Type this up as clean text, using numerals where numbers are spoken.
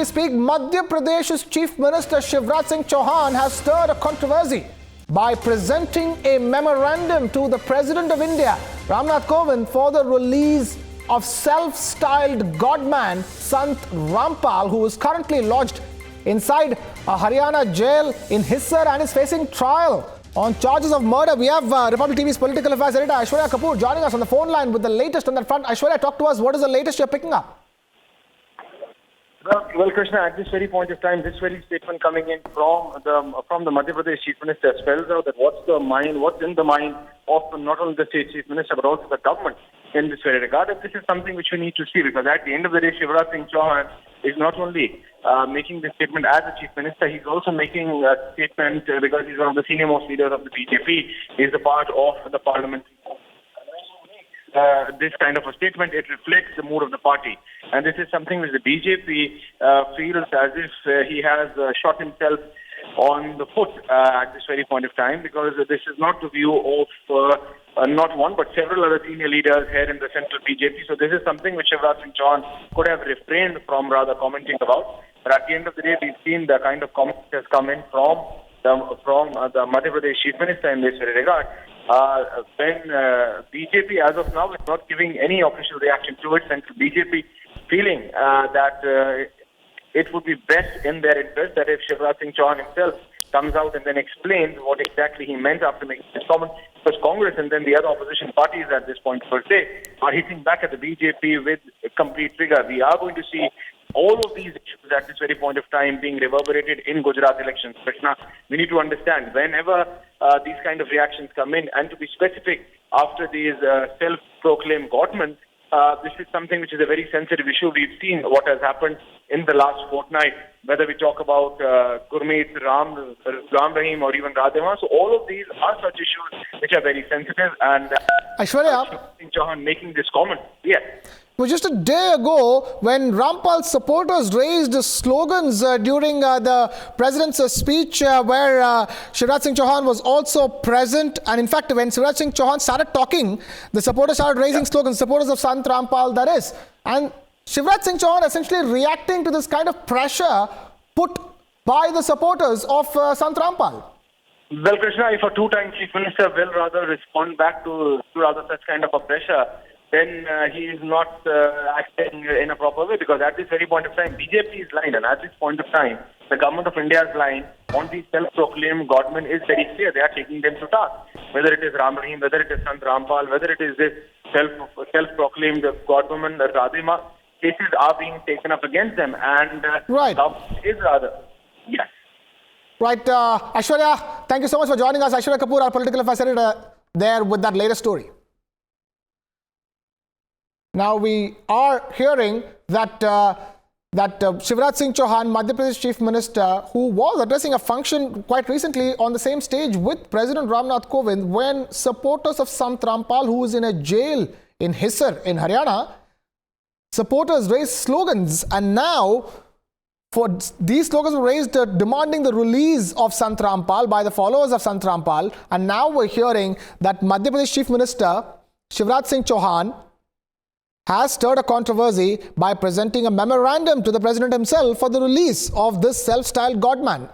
we speak, Madhya Pradesh's Chief Minister Shivraj Singh Chouhan has stirred a controversy by presenting a memorandum to the President of India, Ramnath Kovind, for the release of self-styled godman Sant Rampal, who is currently lodged inside a Haryana jail in Hisar and is facing trial on charges of murder. We have Republic TV's political affairs editor Aishwarya Kapoor joining us on the phone line with the latest on that front. Aishwarya, talk to us. What is the latest you're picking up? Well, Krishna, at this very point of time, this very statement coming in from the Madhya Pradesh Chief Minister spells out that what's in the mind of not only the state Chief Minister but also the government in this very regard. And this is something which we need to see, because at the end of the day, Shivraj Singh Chouhan is not only making this statement as a Chief Minister, he's also making a statement because he's one of the senior most leaders of the BJP. He's a part of the parliament. This kind of a statement, it reflects the mood of the party. And this is something which the BJP feels as if he has shot himself on the foot at this very point of time, because this is not the view of not one but several other senior leaders here in the central BJP. So this is something which Shivraj Singh Chouhan could have refrained from rather commenting about. But at the end of the day, we've seen the kind of comments that has come in from the Madhya Pradesh Chief Minister in this very regard. When BJP as of now is not giving any official reaction to it, Central BJP feeling that it would be best in their interest that if Shivraj Singh Chouhan himself comes out and then explains what exactly he meant after making this comment, because Congress and then the other opposition parties at this point per se are hitting back at the BJP with a complete vigor. We are going to see all of these issues at this very point of time being reverberated in Gujarat elections. But now we need to understand, whenever these kind of reactions come in, and to be specific, after these self-proclaimed godmen, this is something which is a very sensitive issue. We've seen what has happened in the last fortnight, whether we talk about Gurmeet, Ram Rahim, or even Radhema. So all of these are such issues which are very sensitive. And Aishwarya, Chouhan making this comment, yes. Well, just a day ago, when Rampal supporters raised slogans during the president's speech, where Shivraj Singh Chouhan was also present, and in fact, when Shivraj Singh Chouhan started talking, the supporters started raising slogans, supporters of Sant Rampal, that is. And Shivraj Singh Chouhan essentially reacting to this kind of pressure put by the supporters of Sant Rampal. Well, Krishna, if a two-time Chief Minister will rather respond back to rather such kind of a pressure, then he is not acting in a proper way, because at this very point of time, BJP's line, and at this point of time, the government of India's line on these self-proclaimed godmen is very clear. They are taking them to task. Whether it is Ram Rahim, whether it is Sant Rampal, whether it is this self-proclaimed godwoman Radhema, cases are being taken up against them, and right. Is rather, yes. Right, Aishwarya, thank you so much for joining us. Aishwarya Kapoor, our political affairs editor, there with that latest story. Now we are hearing that Shivraj Singh Chouhan, Madhya Pradesh Chief Minister, who was addressing a function quite recently on the same stage with President Ramnath Kovind, when supporters of Sant Rampal, who is in a jail in Hisar in Haryana, supporters raised slogans, and now for these slogans were raised demanding the release of Sant Rampal by the followers of Sant Rampal, and now we're hearing that Madhya Pradesh Chief Minister Shivraj Singh Chouhan has stirred a controversy by presenting a memorandum to the president himself for the release of this self-styled godman.